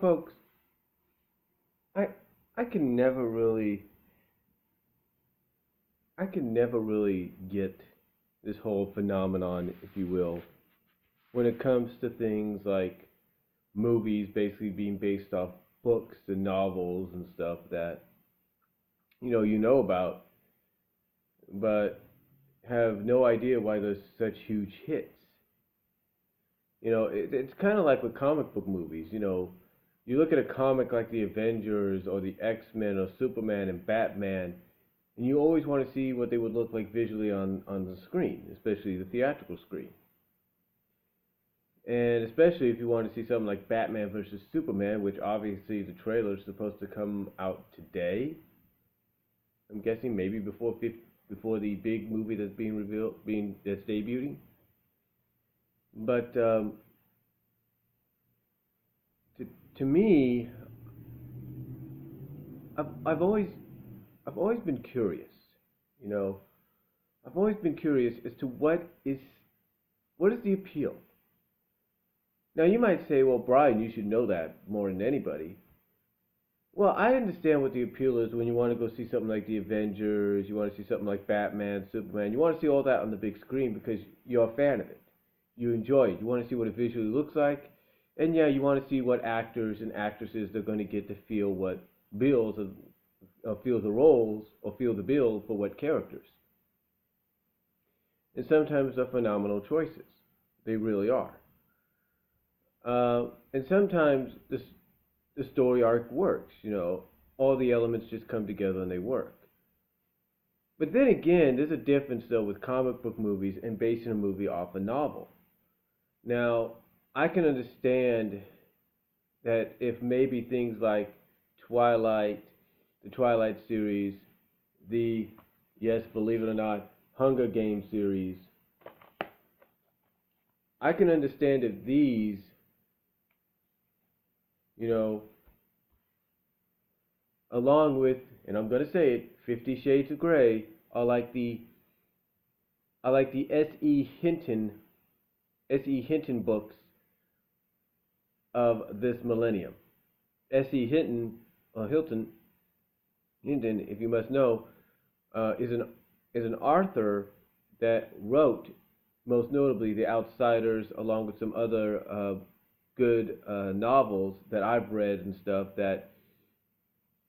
Folks, I I can never really get this whole phenomenon, if you will, when it comes to things like movies basically being based off books and novels and stuff that you know about, but have no idea why there's such huge hits. It's kind of like with comic book movies. You look at a comic like the Avengers or the X-Men or Superman and Batman, and you always want to see what they would look like visually on the screen, especially the theatrical screen. And especially if you want to see something like Batman versus Superman, which obviously the trailer is supposed to come out today. I'm guessing maybe before the big movie that's being revealed, that's debuting. But to to me, I've always been curious. You know, I've always been curious as to what is the appeal. Now you might say, well, Brian, you should know that more than anybody. Well, I understand what the appeal is when you want to go see something like the Avengers, you want to see something like Batman, Superman. You want to see all that on the big screen because you're a fan of it. You enjoy it. You want to see what it visually looks like. And yeah, you want to see what actors and actresses they're going to get to feel what bills feel the roles or feel the bill for what characters. And sometimes they're phenomenal choices. They really are. And sometimes the story arc works. All the elements just come together and they work. But then again, there's a difference though with comic book movies and basing a movie off a novel. Now, I can understand that if maybe things like Twilight, the Twilight series, the, yes, believe it or not, Hunger Games series, I can understand if these, you know, along with, and I'm gonna say it, 50 Shades of Grey, are like the S.E. Hinton books of this millennium. S.E. Hinton, if you must know, is an author that wrote most notably The Outsiders, along with some other good novels that I've read and stuff that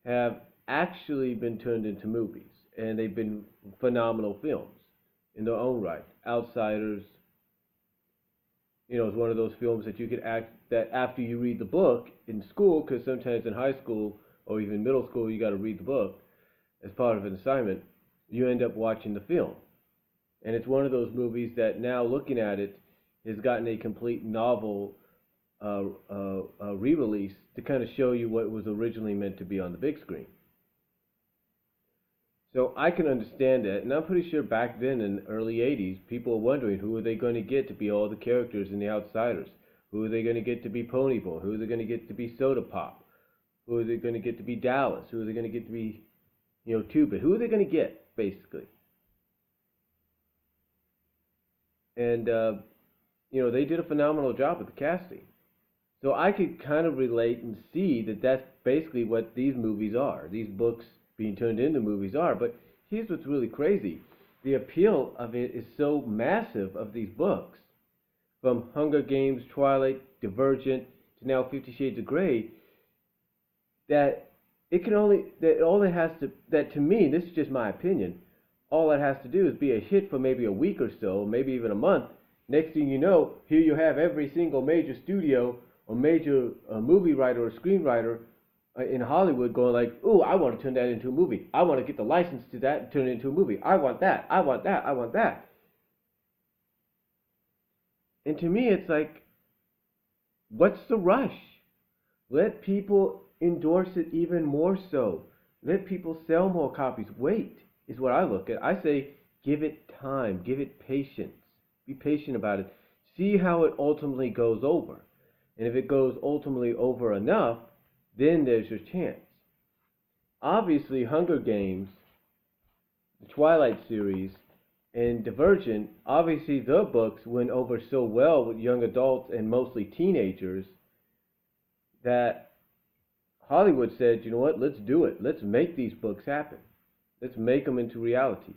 have actually been turned into movies, and they've been phenomenal films in their own right. Outsiders, is one of those films that you could act that after you read the book in school, because sometimes in high school or even middle school you got to read the book as part of an assignment. You end up watching the film, and it's one of those movies that now looking at it has gotten a complete novel re-release to kind of show you what it was originally meant to be on the big screen. So I can understand that, and I'm pretty sure back then in the early '80s, people were wondering who are they going to get to be all the characters in The Outsiders. Who are they going to get to be Ponyboy? Who are they going to get to be Soda Pop? Who are they going to get to be Dallas? Who are they going to get to be, Two-Bit? Who are they going to get, basically? And they did a phenomenal job with the casting. So I could kind of relate and see that that's basically what these movies are. These books being turned into movies are. But here's what's really crazy. The appeal of it is so massive of these books, from Hunger Games, Twilight, Divergent, to now 50 Shades of Grey, that it can only, that all it has to, that to me, this is just my opinion, all it has to do is be a hit for maybe a week or so, maybe even a month. Next thing you know, here you have every single major studio or major movie writer or screenwriter in Hollywood going like, "Ooh, I want to turn that into a movie. I want to get the license to that and turn it into a movie. I want that. I want that. I want that." And to me, it's like, what's the rush? Let people endorse it even more so. Let people sell more copies. Wait, is what I look at. I say, give it time. Give it patience. Be patient about it. See how it ultimately goes over. And if it goes ultimately over enough, then there's your chance. Obviously, Hunger Games, the Twilight series, and Divergent, obviously their books went over so well with young adults and mostly teenagers that Hollywood said, you know what, let's do it. Let's make these books happen. Let's make them into reality.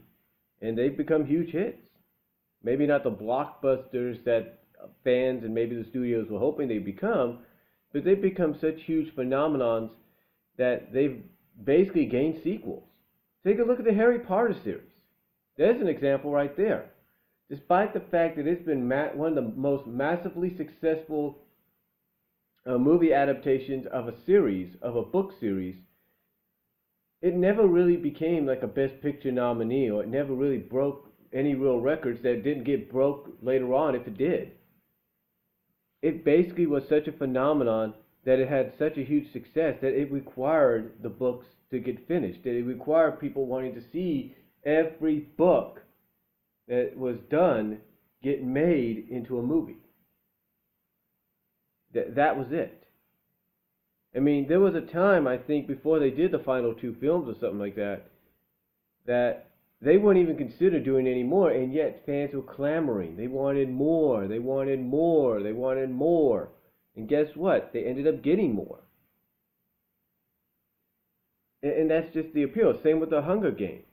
And they've become huge hits. Maybe not the blockbusters that fans and maybe the studios were hoping they'd become, but they've become such huge phenomenons that they've basically gained sequels. Take a look at the Harry Potter series. There's an example right there. Despite the fact that it's been one of the most massively successful movie adaptations of a series, of a book series, it never really became like a Best Picture nominee, or it never really broke any real records that didn't get broke later on if it did. It basically was such a phenomenon that it had such a huge success that it required the books to get finished, that it required people wanting to see every book that was done get made into a movie. That was it. I mean, there was a time, I think, before they did the final two films or something like that, that they weren't even considered doing any more, and yet fans were clamoring. They wanted more, they wanted more, they wanted more. And guess what? They ended up getting more. And that's just the appeal. Same with the Hunger Games.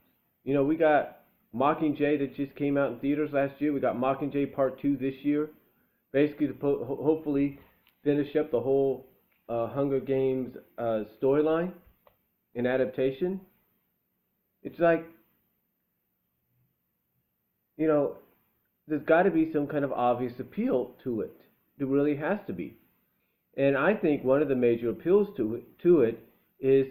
You know, we got Mockingjay that just came out in theaters last year. We got Mockingjay Part 2 this year. Basically, to hopefully finish up the whole Hunger Games storyline and adaptation. It's like, you know, there's got to be some kind of obvious appeal to it. There really has to be. And I think one of the major appeals to it is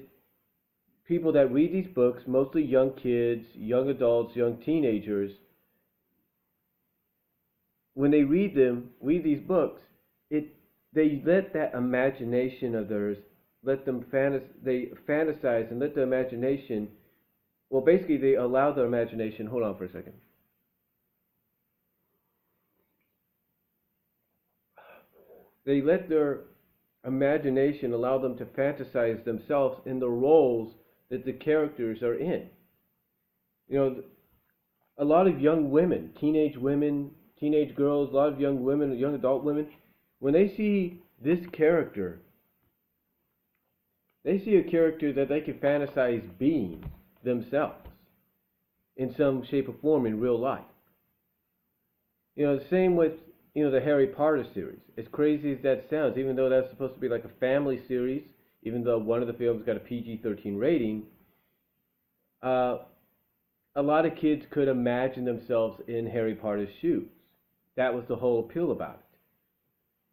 people that read these books, mostly young kids, young adults, young teenagers. When they read these books, they let that imagination of theirs, they fantasize and let the imagination, well, basically they allow their imagination, hold on for a second. They let their imagination allow them to fantasize themselves in the roles that the characters are in. You know, a lot of young women, teenage girls, a lot of young women, young adult women, when they see this character, they see a character that they can fantasize being themselves in some shape or form in real life. You know, the same with, you know, the Harry Potter series. As crazy as that sounds, even though that's supposed to be like a family series, even though one of the films got a PG-13 rating, a lot of kids could imagine themselves in Harry Potter's shoes. That was the whole appeal about it.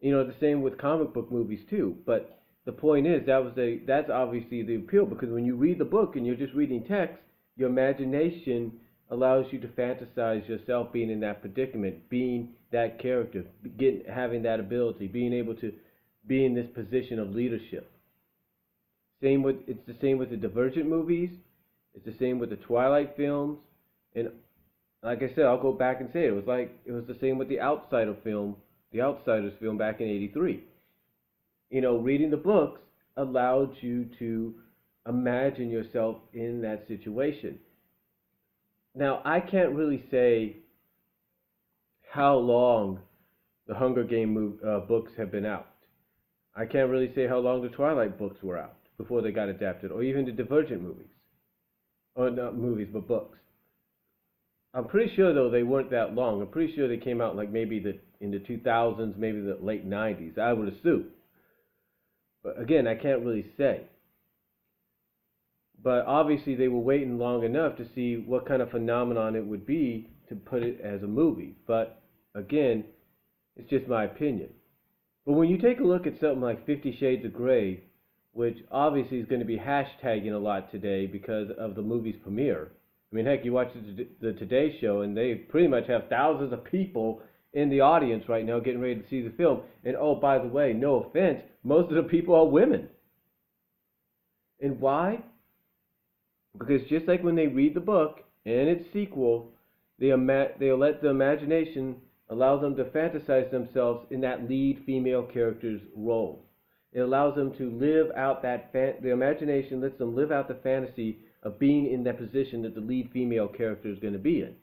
You know, the same with comic book movies too. But the point is, that's obviously the appeal, because when you read the book and you're just reading text, your imagination allows you to fantasize yourself being in that predicament, being that character, having that ability, being able to be in this position of leadership. It's the same with the Divergent movies. It's the same with the Twilight films. And like I said, I'll go back and say it was the same with the Outsiders film back in '83. You know, reading the books allowed you to imagine yourself in that situation. Now, I can't really say how long the Hunger Games books have been out. I can't really say how long the Twilight books were out before they got adapted, or even the Divergent movies. Or not movies, but books. I'm pretty sure, though, they weren't that long. I'm pretty sure they came out like maybe in the 2000s, maybe the late 90s, I would assume. But again, I can't really say. But obviously they were waiting long enough to see what kind of phenomenon it would be to put it as a movie. But again, it's just my opinion. But when you take a look at something like 50 Shades of Grey, which obviously is going to be hashtagging a lot today because of the movie's premiere. I mean, heck, you watch the Today Show and they pretty much have thousands of people in the audience right now getting ready to see the film. And oh, by the way, no offense, most of the people are women. And why? Because just like when they read the book and its sequel, they'll let the imagination allow them to fantasize themselves in that lead female character's role. It allows them to live out the imagination lets them live out the fantasy of being in that position that the lead female character is going to be in.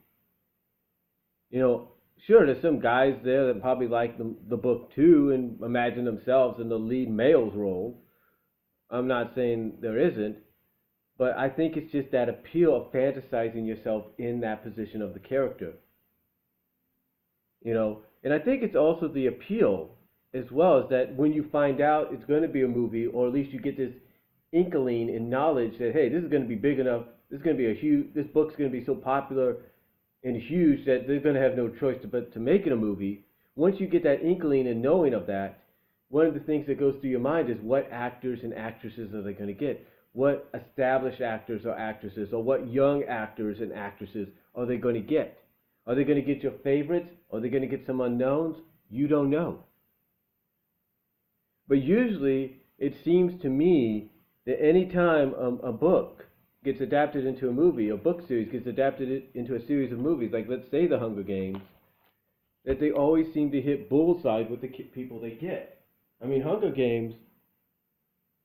You know, Sure, there's some guys there that probably like the book too and imagine themselves in the lead male's role. I'm not saying there isn't, but I think it's just that appeal of fantasizing yourself in that position of the character, you know. And I think it's also the appeal as well is that when you find out it's going to be a movie, or at least you get this inkling and knowledge that hey, this is going to be big enough. This is going to be a huge. This book's going to be so popular and huge that they're going to have no choice but to make it a movie. Once you get that inkling and knowing of that, one of the things that goes through your mind is what actors and actresses are they going to get? What established actors or actresses, or what young actors and actresses are they going to get? Are they going to get your favorites? Are they going to get some unknowns? You don't know. But usually, it seems to me that any time a book gets adapted into a movie, a book series gets adapted into a series of movies, like let's say The Hunger Games, that they always seem to hit bullseye with the people they get. I mean, Hunger Games,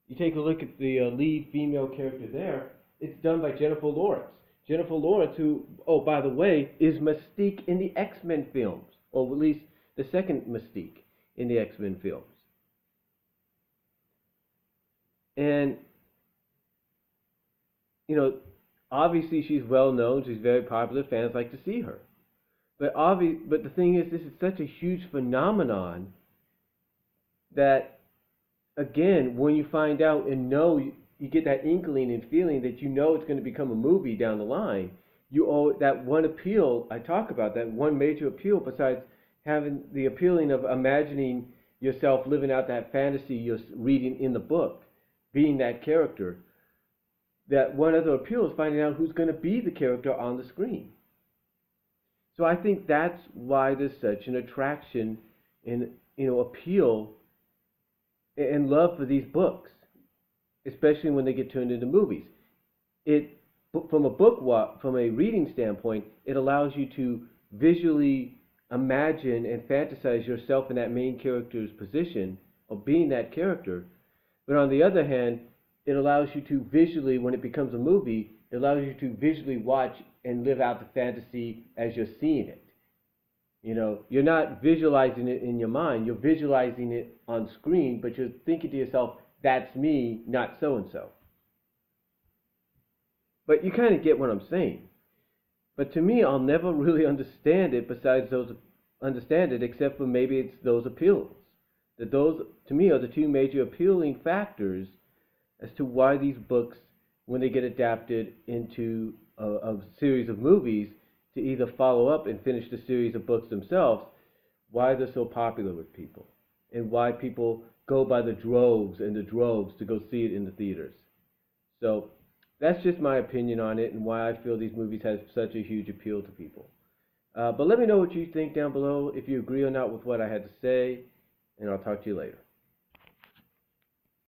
you take a look at the lead female character there, it's done by Jennifer Lawrence. Jennifer Lawrence, who, oh, by the way, is Mystique in the X-Men films, or at least the second Mystique in the X-Men films. And, you know, obviously she's well known, she's very popular, fans like to see her. But the thing is, this is such a huge phenomenon that, again, when you find out and know, you get that inkling and feeling that you know it's going to become a movie down the line. You owe that one appeal I talk about, that one major appeal besides having the appealing of imagining yourself living out that fantasy you're reading in the book, being that character. That one other appeal is finding out who's going to be the character on the screen. So I think that's why there's such an attraction and appeal and love for these books, especially when they get turned into movies. From a reading standpoint, it allows you to visually imagine and fantasize yourself in that main character's position of being that character. But on the other hand, it allows you to visually, when it becomes a movie, it allows you to visually watch and live out the fantasy as you're seeing it. You know, you're not visualizing it in your mind, you're visualizing it on screen, but you're thinking to yourself, that's me, not so-and-so. But you kind of get what I'm saying. But to me, I'll never really understand it except for maybe it's those appeals. That those, to me, are the two major appealing factors as to why these books, when they get adapted into a series of movies, to either follow up and finish the series of books themselves, why they're so popular with people, and why people go by the droves and the droves to go see it in the theaters. So that's just my opinion on it and why I feel these movies have such a huge appeal to people. But let me know what you think down below, if you agree or not with what I had to say, and I'll talk to you later.